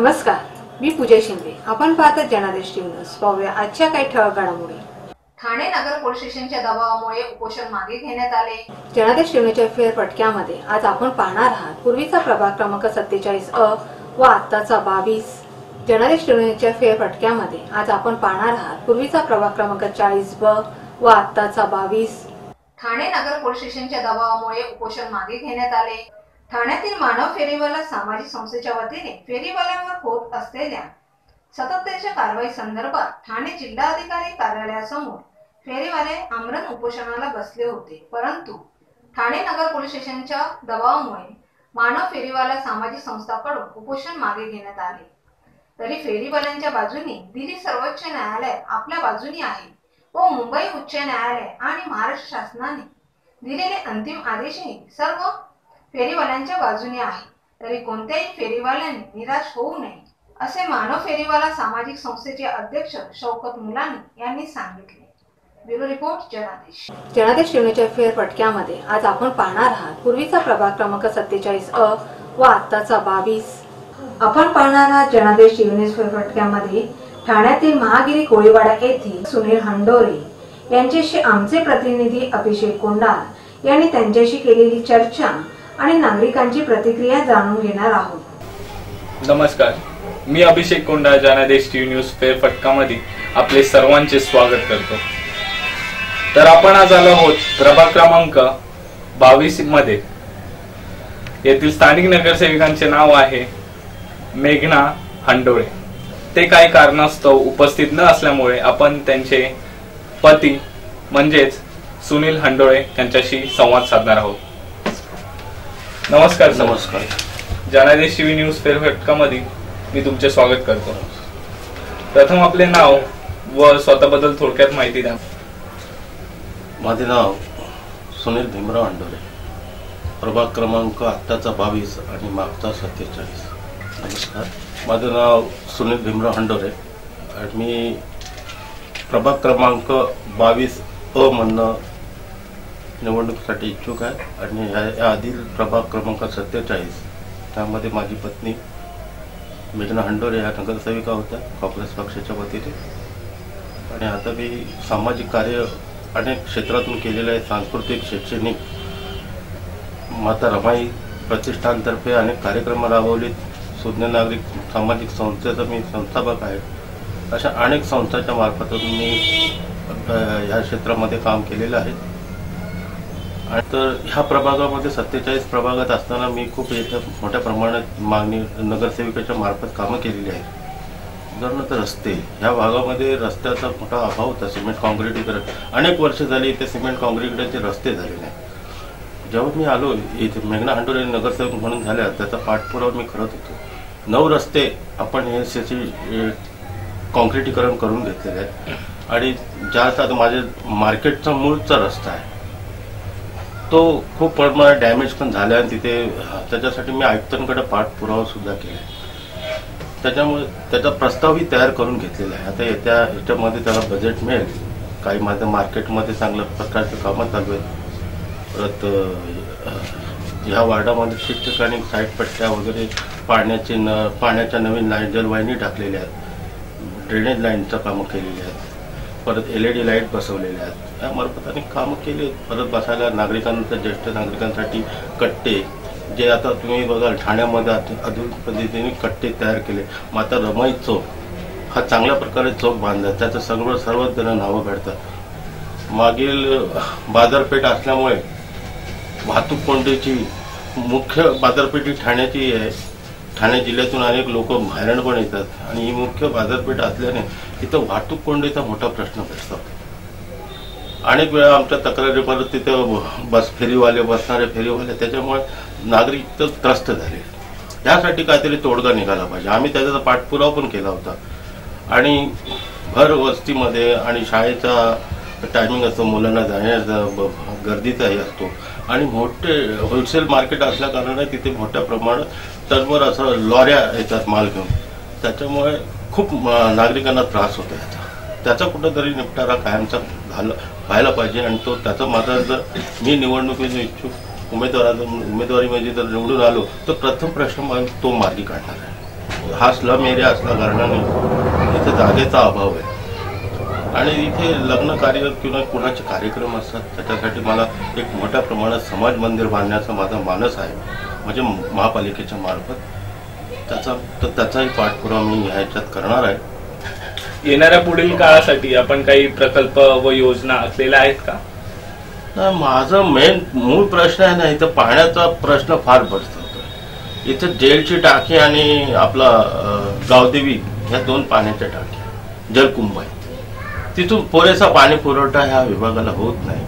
नमस्कार, मी पूजा शिंदे. आपण पाहतात जनादेश टीव्ही न्यूज. पाहूया आजच्या काही ठळक घडामोडी. ठाणे नगर पोलीस स्टेशनच्या दबावामुळे उपोषण मागे घेण्यात आले. जनादेश टीव्हीच्या फेरफटक्यामध्ये आज आपण पाहणार आहात पूर्वीचा प्रभाग क्रमांक 47A व आत्ताचा 22. जनादेश टीव्हीच्या फेरफटक्यामध्ये आज आपण पाहणार आहात पूर्वीचा प्रभाग क्रमांक 40B व आत्ताचा 22. ठाणे नगर पोलीस स्टेशनच्या दबावामुळे उपोषण मागे घेण्यात आले. ठाण्यातील मानव फेरीवाला सामाजिक संस्थेच्या वतीने फेरीवाल्यांवर होत असलेल्या सातत्याच्या कारवाई संदर्भात ठाणे जिल्हाधिकारी कार्यालयासमोर फेरीवाले आमरण उपोषणाला बसले होते. परंतु ठाणे नगर पोलीस स्टेशनच्या दबावामुळे मानव फेरीवाला सामाजिक संस्थांकडून उपोषण मागे घेण्यात आले. तरी फेरीवाल्यांच्या बाजूने दिल्ली सर्वोच्च न्यायालय आपल्या बाजूने आहे व मुंबई उच्च न्यायालय आणि महाराष्ट्र शासनाने दिलेले अंतिम आदेशही सर्व फेरीवाल्यांच्या बाजूने आहे. तरी कोणत्याही फेरीवाल्यांनी निराश होऊ नये असे मानव फेरीवाला सामाजिक संस्थेचे अध्यक्ष शौकत मुलानी यांनी सांगितले. ब्युरो रिपोर्ट जनादेश. जनादेश टीव्हीच्या फेरफटक्यामध्ये आज आपण पाहणार आहात पूर्वीचा प्रभाग क्रमांक 47A व आत्ताचा 22. आपण पाहणार आहात जनादेश टीव्ही फेरफटक्यामध्ये ठाण्यातील महागिरी कोळीवाडा येथील सुनील हंडोरे यांच्याशी आमचे प्रतिनिधी अभिषेक कोंडाल यांनी त्यांच्याशी केलेली चर्चा आणि नागरिकांची प्रतिक्रिया जाणून घेणार आहोत. नमस्कार, मी अभिषेक कोंडाल जनादेश टीव्ही न्यूज फेरफटकामध्ये आपले सर्वांचे स्वागत करतो. तर आपण आज आलो आहोत प्रभाग क्रमांक 22 मध्ये. येथील स्थानिक नगरसेविकांचे नाव आहे मेघना हंडोळे. ते काही कारणास्तव उपस्थित न असल्यामुळे आपण त्यांचे पती म्हणजेच सुनील हंडोळे यांच्याशी संवाद साधणार आहोत. नमस्कार. नमस्कार. जनादेश टीव्ही न्यूज फेरफटकामध्ये मी तुमचे स्वागत करतो. प्रथम आपले नाव व स्वतःबद्दल थोडक्यात माहिती द्या. माझे नाव सुनील भीमराव हंडोरे, प्रभाग क्रमांक आत्ताचा 22 आणि मागचा 47. नमस्कार, माझं नाव सुनील भीमराव हंडोरे आणि मी प्रभाग क्रमांक 22A म्हणणं निवडणुकीसाठी इच्छुक आहे आणि या आधील प्रभाग क्रमांक 47 त्यामध्ये माझी पत्नी मेघना हंडोरे या नगरसेविका होत्या काँग्रेस पक्षाच्या वतीने. आणि आता मी सामाजिक कार्य अनेक क्षेत्रातून केलेलं आहे. सांस्कृतिक, शैक्षणिक, माता रमाई प्रतिष्ठानतर्फे अनेक कार्यक्रम राबवलेत. सुज्ञ नागरिक सामाजिक संस्थेचा मी संस्थापक आहे. अशा अनेक संस्थांच्या मार्फतून मी या क्षेत्रामध्ये काम केलेलं आहे. आणि तर ह्या प्रभागामध्ये 47 प्रभागात असताना मी खूप मोठ्या प्रमाणात मागणी नगरसेविकेच्या मार्फत कामं केलेली आहेत. उदाहरणार्थ रस्ते, ह्या भागामध्ये रस्त्याचा मोठा अभाव होता. सिमेंट काँक्रिटीकरण अनेक वर्ष झाली इथे सिमेंट काँक्रिटीकरणचे रस्ते झाले नाही. जेव्हा मी आलो इथे मेघना हंडोरे नगरसेवक म्हणून झाल्या त्याचा पाठपुरावा मी करत होतो. 9 रस्ते आपण हे काँक्रिटीकरण करून घेतलेले आहेत. आणि ज्यात आता माझ्या मार्केटचा मूळचा रस्ता आहे तो खूप प्रमाणात डॅमेज पण झाला आहे. तिथे त्याच्यासाठी मी आयुक्तांकडे पाठपुरावा सुद्धा केला. त्याच्यामुळे त्याचा प्रस्तावही तयार करून घेतलेला आहे. आता याच्यामध्ये त्याला बजेट मिळेल. काही माझ्या मार्केटमध्ये चांगल्या प्रकारचे कामं चालू आहेत. परत ह्या वार्डामध्ये ठिकठिकाणी साईड पट्ट्या वगैरे पाण्याच्या नवीन लाईन जलवाहिनी टाकलेल्या आहेत. ड्रेनेज लाईनचं कामं केलेली आहेत. परत LED लाईट बसवलेले आहेत. यामार्फत अनेक कामं केली. परत बसायला नागरिकांना, ज्येष्ठ नागरिकांसाठी कट्टे, जे आता तुम्ही बघाल ठाण्यामध्ये आधुनिक पद्धतीने कट्टे तयार केले. माता रमाई चौक हा चांगल्या प्रकारे चौक बांधला. त्याचं सर्वच जण नावं काढतात. मागील बाजारपेठ असल्यामुळे वाहतूक कोंडीची मुख्य बाजारपेठी ठाण्याची आहे. ठाणे जिल्ह्यातून अनेक लोक बाहेरून पण येतात आणि ही मुख्य बाजारपेठ असल्याने तिथं वाहतूक कोंडीचा मोठा प्रश्न भेटतो. अनेक वेळा आमच्या तक्रारी परत तिथं बसणारे फेरीवाले त्याच्यामुळे नागरिक त्रस्त झाले. यासाठी काहीतरी तोडगा निघाला पाहिजे. आम्ही त्याचा पाठपुरावा पण केला होता. आणि भर वस्तीमध्ये आणि शाळेचा टायमिंग असतो, मुलांना जाण्याचा गर्दीचाही असतो आणि मोठे होलसेल मार्केट असल्या कारणाने तिथे मोठ्या प्रमाणात तरवर असं लॉऱ्या येतात माल घेऊन. त्याच्यामुळे खूप नागरिकांना त्रास होतो. त्याचा कुठंतरी निपटारा कायमचा व्हायला पाहिजे. आणि त्याचा माझा जर मी निवडणुकीचे इच्छुक उमेदवारी जर निवडून आलो तर प्रथम प्रश्न तो मार्गी काढणार आहे. हा स्लम एरिया असल्या कारणाने इथे जागेचा अभाव आहे आणि इथे लग्न कार्य किंवा कुणाचे कार्यक्रम असतात त्याच्यासाठी मला एक मोठ्या प्रमाणात समाज मंदिर बांधण्याचा माझा मानस आहे म्हणजे महापालिकेच्या मार्फत त्याचाही पाठपुरावा मी ह्याच्यात करणार आहे. येणाऱ्या पुढील काळासाठी आपण काही प्रकल्प व योजना असलेल्या आहेत का? माझं मूळ प्रश्न आहे ना, इथं पाण्याचा प्रश्न फार बसतो. इथे जेलची टाकी आणि आपला गावदेवी ह्या 2 पाण्याच्या टाक्या जलकुंभ आहे. तिथून पुरेसा पाणी पुरवठा ह्या विभागाला होत नाही.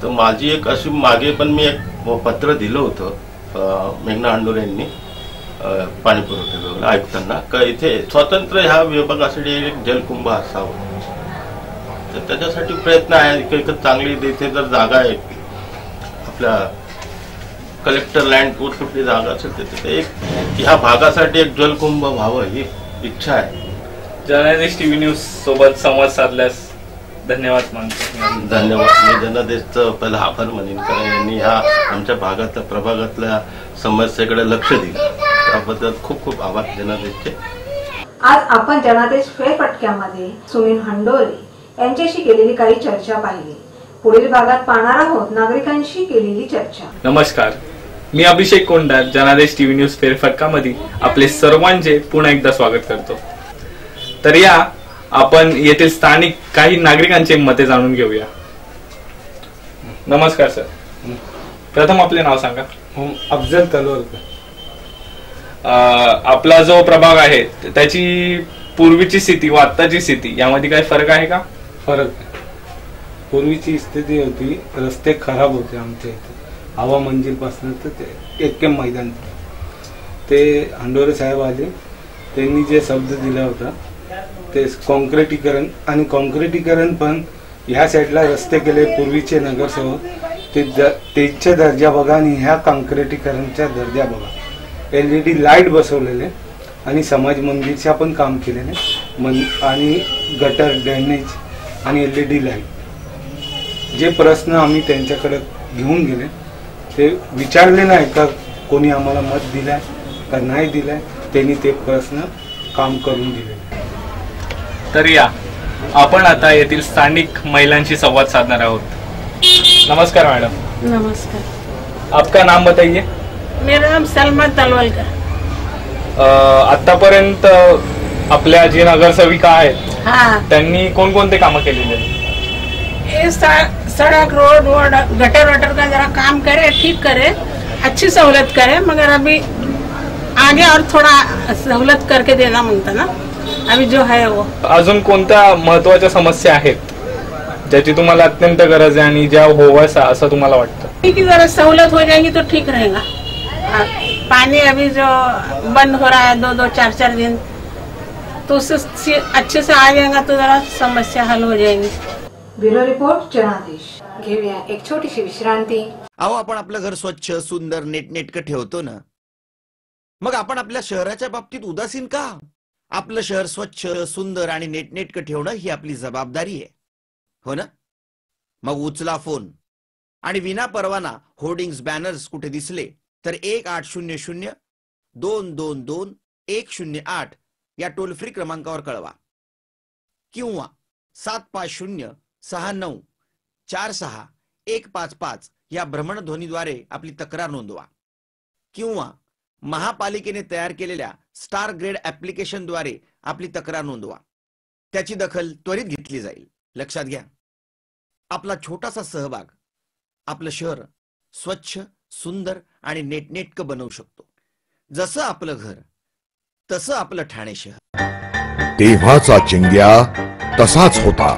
तर माझी एक अशी मागे पण मी एक पत्र दिलं होतं मेघना हंडोरे यांनी पाणी पुरवठा विभागाला आयुक्तांना का इथे स्वतंत्र ह्या विभागासाठी एक जलकुंभ असावं. तर त्याच्यासाठी प्रयत्न आहे. चांगली इथे जर जागा आहे आपल्या कलेक्टर लँड कुठली जागा असेल तिथे एक ह्या भागासाठी एक जलकुंभ व्हावं ही इच्छा आहे. जनादेश टीव्ही न्यूज सोबत संवाद साधल्यास धन्यवाद मानतो. धन्यवाद. मी जनादेशचं पहिला आभार मानेन कारण यांनी ह्या आमच्या भागातल्या प्रभागातल्या समस्येकडे लक्ष दिलं त्याबद्दल खूप खूप आभार जनादेशचे. आज आपण जनादेश फेरफटक्यामध्ये सुनील हंडोरे यांच्याशी केलेली काही चर्चा पाहिली. पुढील भागात पाहणार आहोत नागरिकांशी केलेली चर्चा. नमस्कार, मी अभिषेक कोंडार जनादेश टीव्ही न्यूज फेरफटकामध्ये आपले सर्वांचे पुन्हा एकदा स्वागत करतो. तर या आपण येथील स्थानिक काही नागरिकांचे मते जाणून घेऊया. नमस्कार सर, प्रथम आपले नाव सांगा. अफजल तलवलकर. आपला जो प्रभाग आहे त्याची पूर्वीची स्थिती व आत्ताची स्थिती यामध्ये काही फरक आहे का? फरक. पूर्वीची स्थिती होती, रस्ते खराब होते आमच्या इथे हवा मंजिल पासून तर ते एक्केम मैदान. ते हंडोरे साहेब आले, त्यांनी जे शब्द दिला होता ते कॉन्क्रिटीकरण आणि कॉन्क्रिटीकरण पण ह्या साईडला रस्ते केले पूर्वीचे नगरसेवक त्यांचा दर्जा बघा आणि ह्या कॉन्क्रिटीकरणचा दर्जा बघा. LED लाईट बसवलेले आणि समाज मंदिरच्या पण काम केलेले आणि गटर ड्रेनेज आणि LED लाईट. जे प्रश्न आम्ही त्यांच्याकडे घेऊन गेले ते विचारले नाही का कोणी आम्हाला मत दिलाय का नाही दिलाय, त्यांनी ते प्रश्न काम करून दिले. तर या आपण आता येथील स्थानिक महिलांशी संवाद साधणार आहोत. नमस्कार मैडम. नमस्कार. आपका नाम बताइए. मेरा नाम सलमा तलवलकर. आतापर्यंत आपल्या जे नगरसेविका आहेत हाँ, त्यांनी कोणकोणते कामं केलेले? ये सड़क रोड गटर वटर का जरा काम करे, ठीक करे, अच्छी सहूलत करे, मगर अभी आगे और थोड़ा सहूलत करके देना मांगता ना अभी जो है वो. अजून कोणत्या महत्वाच्या समस्या आहेत ज्याची तुम्हाला अत्यंत गरज आहे आणि ज्या होवासा असं तुम्हाला वाटतं? ठीक है, जरा सहूलत हो जाएगी तो ठीक रहेगा. पानी अभी जो बंद हो रहा है 2-2, 4-4 दिन, तो उससे अच्छे से आ जाएगा तो जरा समस्या हल हो जाएगी. ब्युरो रिपोर्ट जनादेश. घेऊया एक छोटीशी विश्रांती. अहो, आपण आपलं घर स्वच्छ सुंदर नीटनेटकं ठेवतो ना, मग आपण आपल्या शहराच्या बाबतीत उदासीन का? आपलं शहर स्वच्छ सुंदर आणि नीटनेटकं ठेवणं ही आपली जबाबदारी आहे, हो ना? मग उचला फोन आणि विना परवाना होर्डिंग्स बॅनर्स कुठे दिसले तर 1800-222-108 या टोल फ्री क्रमांकावर कळवा किंवा 750-6946-155 या भ्रमणध्वनीद्वारे आपली तक्रार नोंदवा किंवा महापालिकेने तयार केलेल्या स्टार ग्रेड ऍप्लिकेशनद्वारे आपली तक्रार नोंदवा. त्याची दखल त्वरित घेतली जाईल. लक्षात घ्या, आपला छोटासा सहभाग आपलं शहर स्वच्छ सुंदर आणि नेटनेटकं बनवू शकतो. जसं आपलं घर तसं आपलं ठाणे शहर. तेव्हाचा चिंग्या तसाच होता.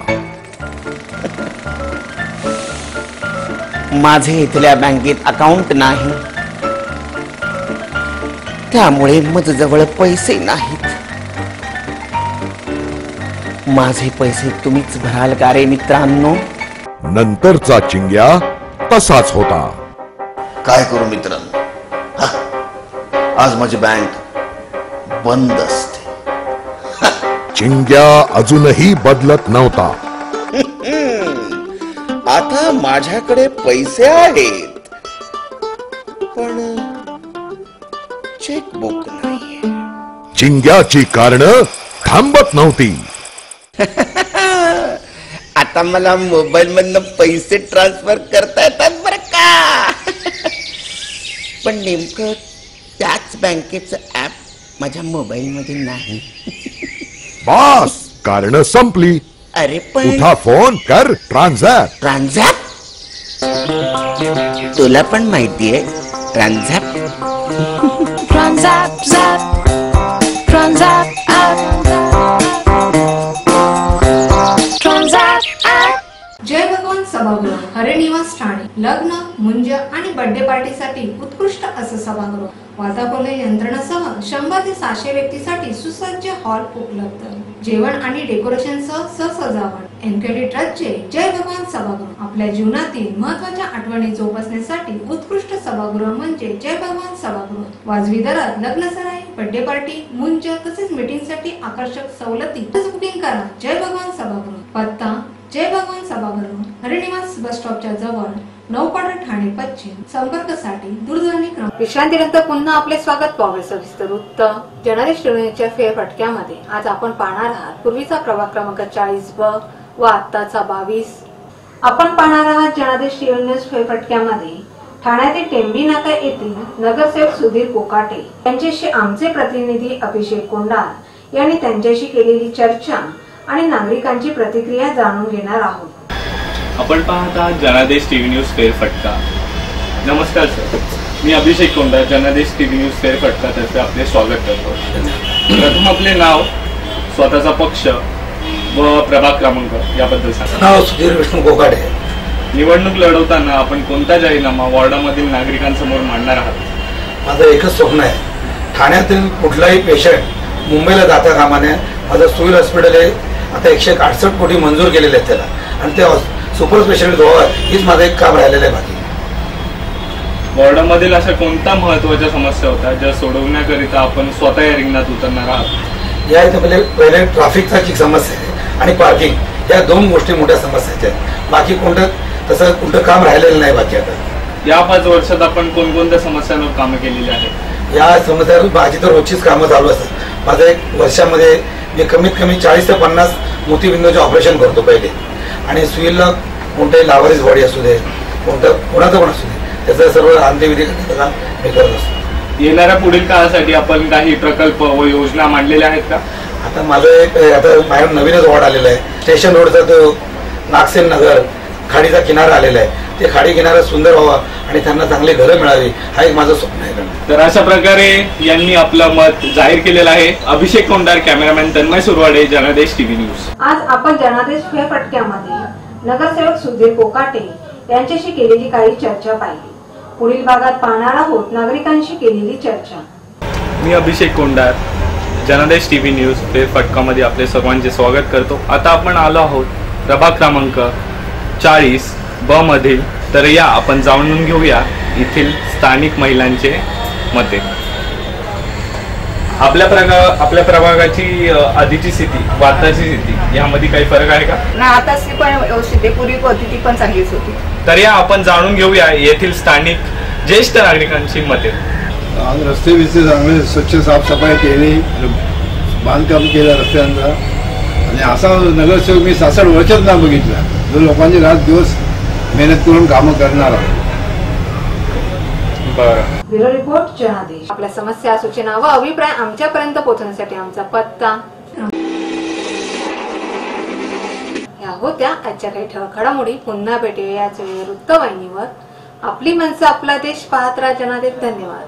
माझे इथल्या बँकेत अकाउंट नाही, त्यामुळे माझ्याजवळ पैसे नाहीत. माझे पैसे तुम्हीच भराल का रे मित्रांनो? नंतरचा चिंग्या तसाच होता. काय करू मित्रांनो, आज माझी बँक बंद असते. चिंग्या अजूनही बदलत नव्हता. आता माझ्याकडे पैसे आहेत पण चेकबुक नाहीये. चिंग्याची कारणं थांबत नव्हती. आता मला मोबाईल मधनं पैसे ट्रान्सफर करता येतात बरं का. पण नेमकं त्याच बँकेचं ऍप माझ्या मोबाईल मध्ये नाही. बस कारण संपली. अरे पण उठा फोन कर ट्रान्झॅक्ट. ट्रान्झॅक्ट तुला पण माहितीये transact. Transact, zap, transact, app. Transact, app. जय भगवान सभागृह हरिनिवास ठाणे लग्न मुंज आणि बर्थडे पार्टीसाठी उत्कृष्ट असं सभागृह. वातापोले यंत्रणेसह 100 ते 700 व्यक्तीसाठी सुसज्ज हॉल उपलब्ध. जेवण आणि डेकोरेशन सह सजावट. एनकेडी ट्रस्टचे जय भगवान सभागृह. आपल्या जीवनातील महत्त्वाच्या आठवणी जोपासण्यासाठी उत्कृष्ट सभागृह म्हणजे जय भगवान सभागृह. वाजवी दरात लग्न सराई, बर्थडे पार्टी, मुंज तसेच मीटिंगसाठी आकर्षक सवलती. बुकिंग करा जय भगवान सभागृह. पत्ता जय भगवान सभागृह हरिनिवास बस स्टॉपच्या जवळ, नौपाडा ठाणे पश्चिम. संपर्कासाठी दूरध्वनी क्रमांक. विश्रांतीनंतर पुन्हा आपले स्वागत. पाहूया सविस्तर वृत्त. जनादेश टिव्हीच्या फेरफटक्यामध्ये आज आपण पाहणार आहात पूर्वीचा प्रभाग क्रमांक 40B व आत्ताचा 22. आपण पाहणार आहात जनादेश टीव्ही न्यूज फेरफटक्यामध्ये ठाण्यातील टेंबी नाका येथील नगरसेवक सुधीर कोकाटे यांच्याशी आमचे प्रतिनिधी अभिषेक कोंडार यांनी त्यांच्याशी केलेली चर्चा आणि नागरिकांची प्रतिक्रिया जाणून घेणार आहोत. आपण पाहत आहात जनादेश टीव्ही न्यूज फेरफटका. नमस्कार सर, मी अभिषेक कोंडार जनादेश टीव्ही न्यूज फेरफटका तर्फे आपले स्वागत करतो. प्रथम आपले नाव, स्वतःचा पक्ष व प्रभाग क्रमांक याबद्दल सांगा. नाव सुधीर विष्णू कोकाटे. निवडणूक लढवताना आपण कोणता जाहीरनामा वॉर्डामधील नागरिकांसमोर मांडणार आहात? माझं एकच स्वप्न आहे, ठाण्यातील कुठलाही पेशंट मुंबईला जाता कामा नये. माझं सिव्हिल हॉस्पिटल आहे, आता 168 कोटी मंजूर केलेले आहेत त्याला, आणि ते सुपर स्पेशालिटी व्हावं हीच माझं एक काम राहिलेलं आहे. बाकी वॉर्डामधील अशा कोणत्या महत्वाच्या समस्या होत्या ज्या सोडवण्याकरिता आपण स्वतः या रिंगणात उतरणार आहात? या इथे पहिले ट्रॅफिकचा एक समस्या आहे आणि पार्किंग, या 2 गोष्टी मोठ्या समस्या आहेत. बाकी कोणतं काम राहिलेलं नाही. बाकी आता या 5 वर्षात आपण कोणकोणत्या समस्यांवर कामं केलेली आहेत? या समस्या माझी तर रोजचीच कामं चालू असतात. माझं एक वर्षामध्ये मी कमीत कमी 40 ते 50 मोतीबिंदूचे ऑपरेशन करतो पहिले, आणि सिव्हिलला कोणत्याही लावारीस बॉडी असू दे, कोणाचं पण असू दे, त्याचं सर्व अंत्यविधी करण्याचं काम मी करत असतो. येणाऱ्या पुढील काळासाठी आपण काही प्रकल्प व योजना मांडलेल्या आहेत का? आता माझं एक बाहेर नवीनच वॉर्ड आलेला आहे, स्टेशन रोडचा तो नागसेन नगर खाडीचा किनारा आलेला आहे. ते खाडी किनारा सुंदर व्हावा आणि त्यांना चांगली घरं मिळावी, हा एक माझं स्वप्न आहे. तर अशा प्रकारे यांनी आपलं मत जाहीर केलेलं आहे. अभिषेक कोंडार, कॅमेरामॅन तन्मय सुरवाडे, जनादेश टीव्ही न्यूज. आज आपण जनादेश फेरफटक्यामध्ये नगरसेवक सुधीर कोकाटे यांच्याशी केलेली काही चर्चा पाहिली. पुढील भागात पाहणार आहोत नागरिकांशी केलेली चर्चा. मी अभिषेक कोंडार, जनादेश टीव्ही न्यूज फेरफटकामध्ये आपले सर्वांचे स्वागत करतो. आता आपण आलो आहोत प्रभाग क्रमांक 40B मधील. तर या आपण जाणून घेऊया येथील स्थानिक महिलांचे मते. आपल्या प्रभागाची आधीची स्थिती व आताची स्थिती यामध्ये काही फरक आहे का? ना, आता पण व्यवस्थित आहे, पूर्वी पद्धती पण चांगलीच होती. तर या आपण जाणून घेऊया येथील स्थानिक ज्येष्ठ नागरिकांची मते. रस्ते बिस्ते चांगले स्वच्छ साफसफाई केली, बांधकाम केलं रस्त्यांचा, आणि असा नगरसेवक मी 66 वर्षात ना बघितला जो लोकांची रात दिवस मेहनत करून कामं करणार आहे. ब्युरो रिपोर्ट जनादेश. आपल्या समस्या, सूचना व अभिप्राय आमच्यापर्यंत पोहोचवण्यासाठी आमचा पत्ता. या होत्या आजच्या काही ठळक घडामोडी. पुन्हा भेटूया याच वेळी वृत्तवाहिनीवर. आपली माणसं, आपला देश पाहत राहा. जनादेश. धन्यवाद.